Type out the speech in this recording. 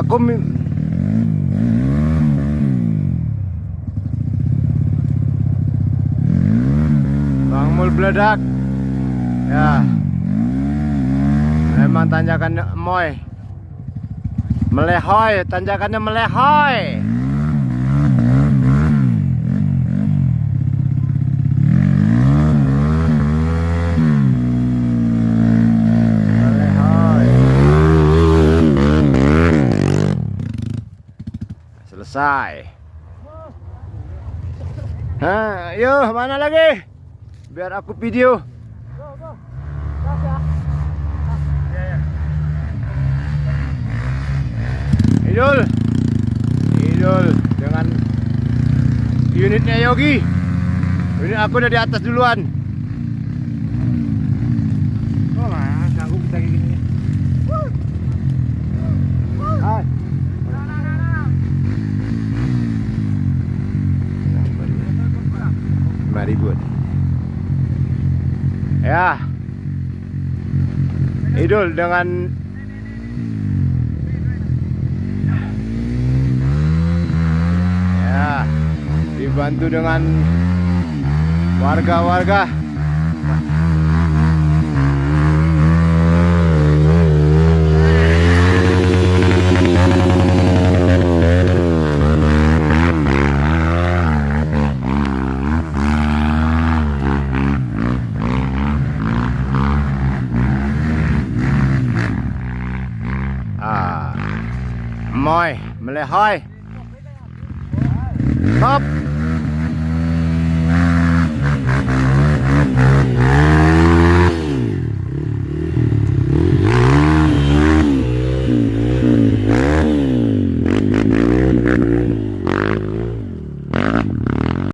aku Bang Mul beledak. Ya. Memang tanjakan moy. Melehoy, tanjakannya melehoy. Selesai. Hah, yuk mana lagi? Biar aku video. Idul dengan unitnya Yogi. Ini aku udah di atas duluan. Oh lah, sanggup kita kayak gini. Hai. 5.000. Ya. Idul dengan ya, dibantu dengan warga-warga. Moy, melehoy. Stop.